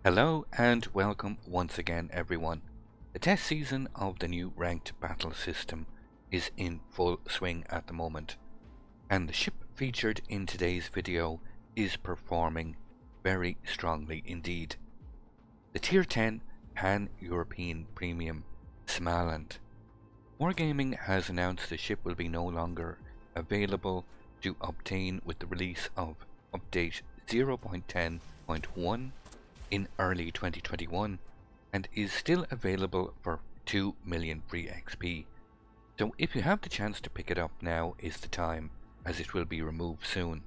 Hello and welcome once again everyone. The test season of the new ranked battle system is in full swing at the moment, and the ship featured in today's video is performing very strongly indeed. The Tier 10 Pan-European Premium Smaland. Wargaming has announced the ship will be no longer available to obtain with the release of update 0.10.1 in early 2021 and is still available for 2 million free XP. So if you have the chance to pick it up, now is the time, as it will be removed soon.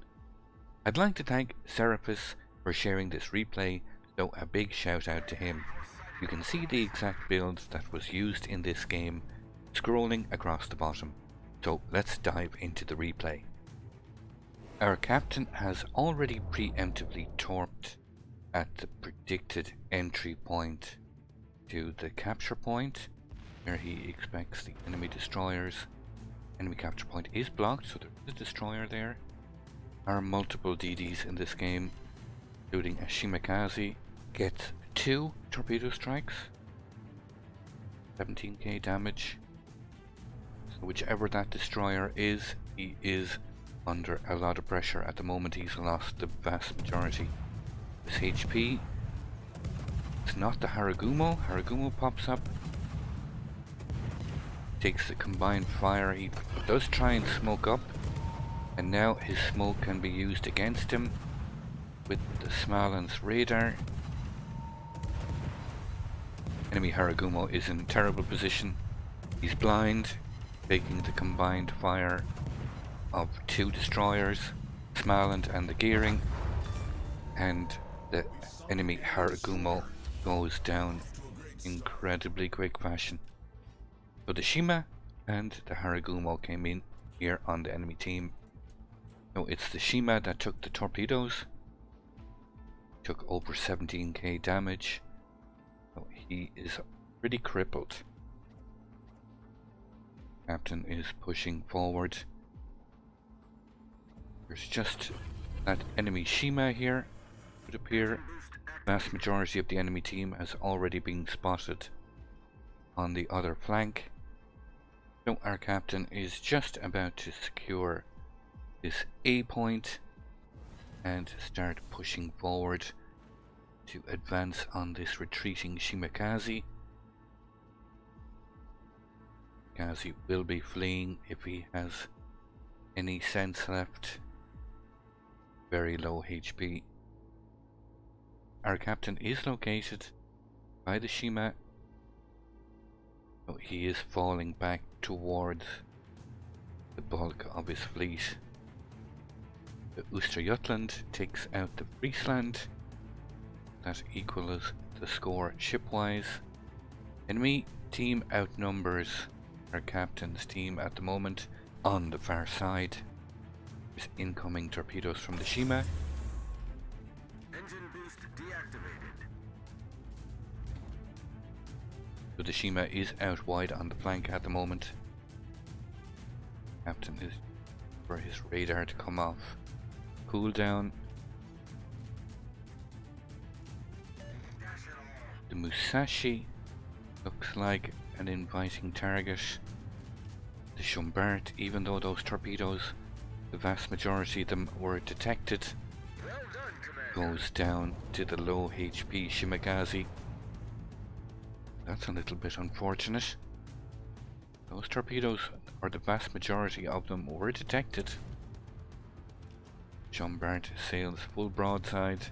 I'd like to thank Seraphis for sharing this replay, so a big shout out to him. You can see the exact build that was used in this game scrolling across the bottom, so let's dive into the replay. Our captain has already preemptively torped at the predicted entry point to the capture point, where he expects the enemy destroyers. Enemy capture point is blocked, so there is a destroyer there. There are multiple DDs in this game, including a Shimakaze. Gets 2 torpedo strikes, 17k damage. So whichever that destroyer is, he is under a lot of pressure at the moment. He's lost the vast majority of his HP. It's not the Haragumo. Haragumo pops up, takes the combined fire. He does try and smoke up, and now his smoke can be used against him with the Smaland's radar. Enemy Haragumo is in a terrible position. He's blind, taking the combined fire of 2 destroyers, Smaland and the gearing, and the enemy Haragumo goes down incredibly quick fashion. So the Shima and the Haragumo came in here on the enemy team. So it's the Shima that took the torpedoes, took over 17k damage. So he is pretty crippled. Captain is pushing forward. There's just that enemy Shima here. It would appear the vast majority of the enemy team has already been spotted on the other flank. So our captain is just about to secure this A point and start pushing forward to advance on this retreating Shimakaze. Shimakaze will be fleeing if he has any sense left. Very low HP. Our captain is located by the Shima. So he is falling back towards the bulk of his fleet. The Oosterjutland takes out the Friesland. That equals the score shipwise. Enemy team outnumbers our captain's team at the moment on the far side. There's incoming torpedoes from the Shima. Engine boost deactivated. So the Shima is out wide on the flank at the moment. Captain is for his radar to come off cooldown. The Musashi looks like an inviting target. The Schumbart, even though those torpedoes, the vast majority of them were detected, Well done, Commander. goes down to the low HP Shimakaze. That's a little bit unfortunate. Those torpedoes, or the vast majority of them, were detected. Schumbart sails full broadside.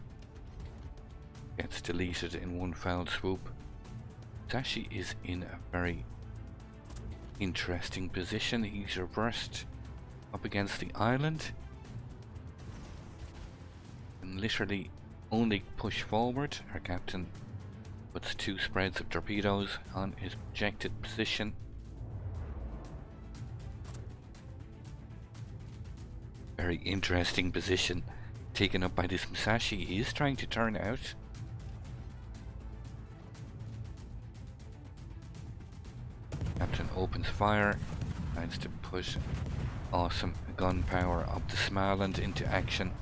Gets deleted in one foul swoop. Musashi is in a very interesting position. He's reversed up against the island and literally only push forward. Our captain puts 2 spreads of torpedoes on his projected position. Very interesting position taken up by this Musashi. He is trying to turn out. Captain opens fire, tries to push awesome gun power of the Smaland into action.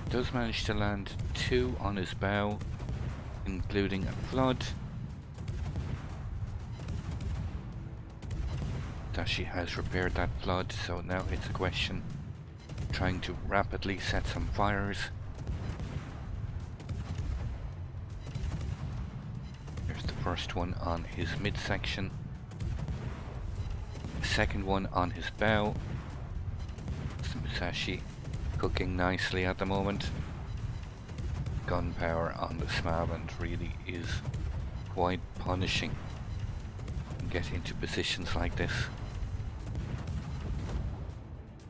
Does manage to land 2 on his bow, including a flood. She has repaired that flood, so now it's a question trying to rapidly set some fires. There's the first one on his midsection, the second one on his bow. It's the Musashi cooking nicely at the moment. Gunpowder on the Smaland really is quite punishing. Get into positions like this.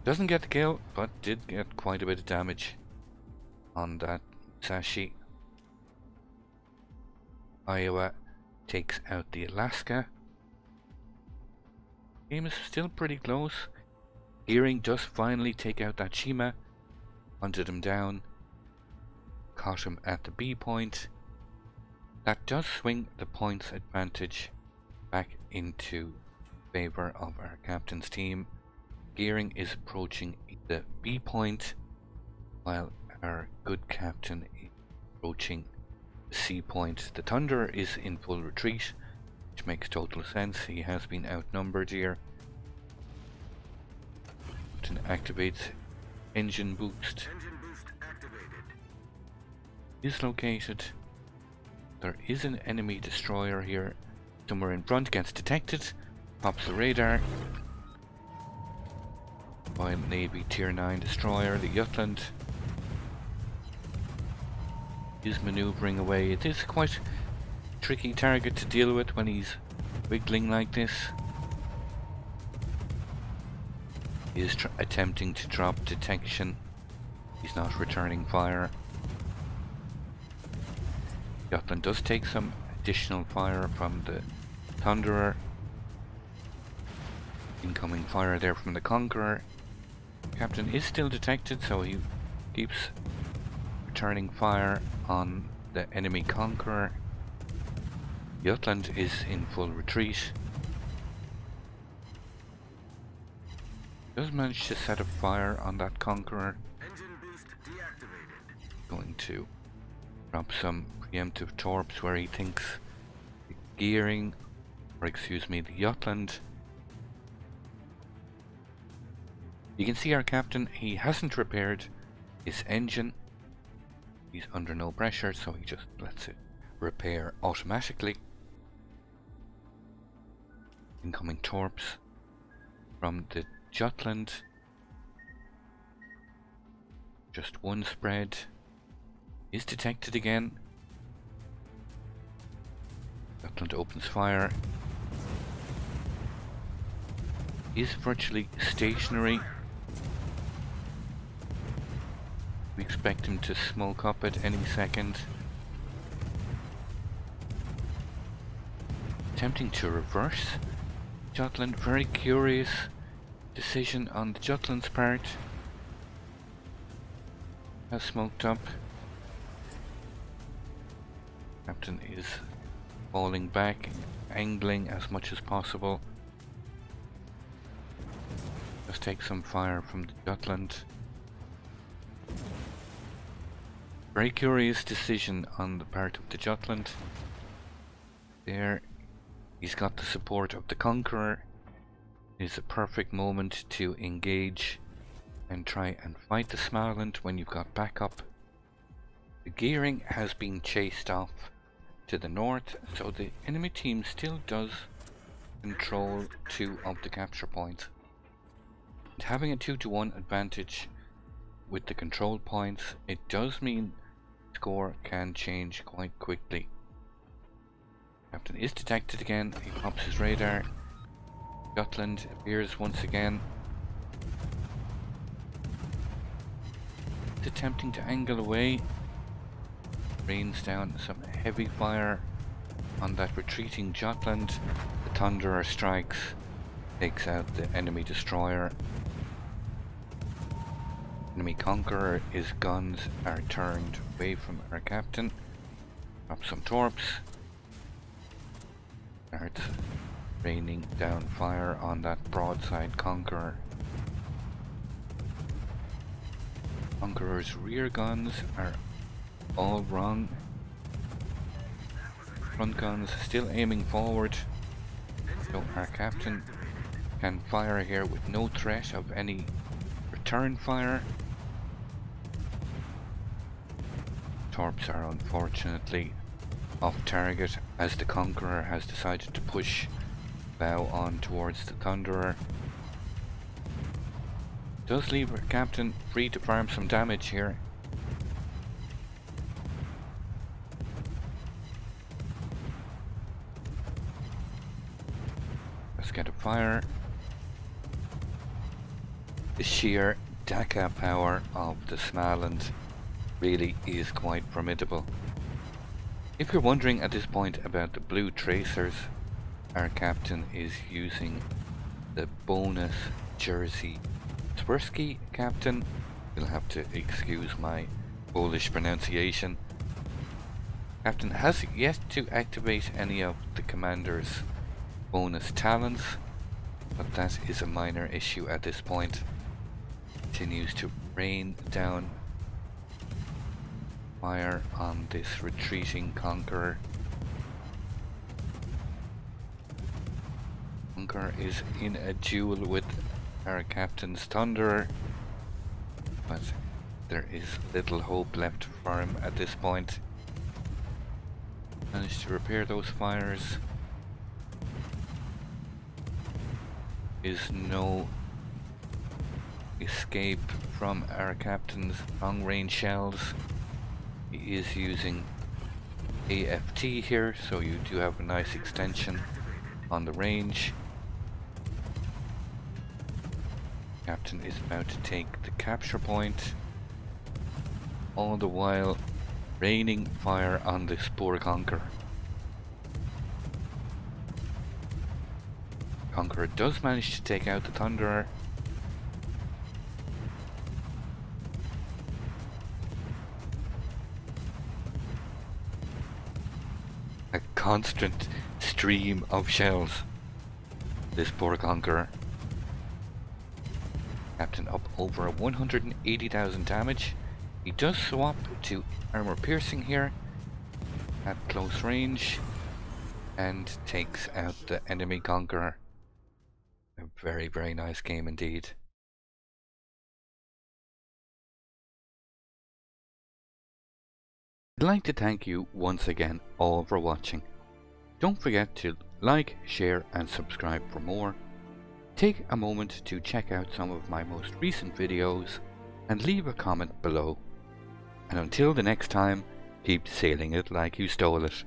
Doesn't get the kill, but did get quite a bit of damage on that Musashi. Iowa takes out the Alaska. Game is still pretty close. Gearing does finally take out that Shima. Hunted him down. Caught him at the B point. That does swing the points advantage back into favor of our captain's team. Gearing is approaching the B point, while our good captain is approaching the C point. The Thunder is in full retreat, which makes total sense. He has been outnumbered here. Captain activates engine boost. Engine boost activated. Is located. There is an enemy destroyer here somewhere in front. Gets detected. Pops the radar. Royal Navy Tier 9 destroyer, the Jutland, is maneuvering away. It is quite a tricky target to deal with when he's wiggling like this. He is attempting to drop detection. He's not returning fire. Jutland does take some additional fire from the Thunderer. Incoming fire there from the Conqueror. Captain is still detected, so he keeps returning fire on the enemy Conqueror. Jutland is in full retreat. Does manage to set a fire on that Conqueror. Engine boost deactivated. Going to drop some preemptive torps where he thinks the Gearing, or excuse me, the Jutland. You can see our captain, he hasn't repaired his engine. He's under no pressure, so he just lets it repair automatically. Incoming torps from the Jutland. Just one spread. Is detected again. Jutland opens fire. Is virtually stationary. We expect him to smoke up at any second. Attempting to reverse Jutland. Very curious decision on the Jutland's part. Has smoked up. Captain is falling back, angling as much as possible. Just take some fire from the Jutland. Very curious decision on the part of the Jutland. There, he's got the support of the Conqueror. It is a perfect moment to engage and try and fight the Smaland when you've got backup. The Gearing has been chased off to the north, so the enemy team still does control 2 of the capture points. And having a 2-to-1 advantage with the control points, it does mean score can change quite quickly. Captain is detected again. He pops his radar. Jutland appears once again. He's attempting to angle away. Rains down some heavy fire on that retreating Jutland. The Thunderer strikes, takes out the enemy destroyer. Enemy Conqueror, his guns are turned away from our captain. Drop some torps. Starts raining down fire on that broadside Conqueror. Conqueror's rear guns are all wrong. Front guns still aiming forward. So our captain can fire here with no threat of any return fire. Torps are unfortunately off target as the Conqueror has decided to push bow on towards the Thunderer. Does leave our captain free to farm some damage here. Let's get a fire. The sheer Daka power of the Smaland really is quite formidable. If you're wondering at this point about the blue tracers, our captain is using the bonus Jersey Tversky captain. You'll have to excuse my Polish pronunciation. Captain has yet to activate any of the commander's bonus talents, but that is a minor issue at this point. Continues to rain down fire on this retreating Conqueror. Conqueror is in a duel with our captain's Thunderer, but there is little hope left for him at this point. Managed to repair those fires. Is no escape from our captain's long range shells. He is using AFT here, so you do have a nice extension on the range. Captain is about to take the capture point, all the while raining fire on this poor Conqueror. Conqueror does manage to take out the Thunderer. A constant stream of shells. This poor Conqueror. Captain up over 180,000 damage. He does swap to armor piercing here at close range and takes out the enemy Conqueror. A very, very nice game indeed. I'd like to thank you once again all for watching. Don't forget to like, share and subscribe for more. Take a moment to check out some of my most recent videos and leave a comment below. And until the next time, keep sailing it like you stole it.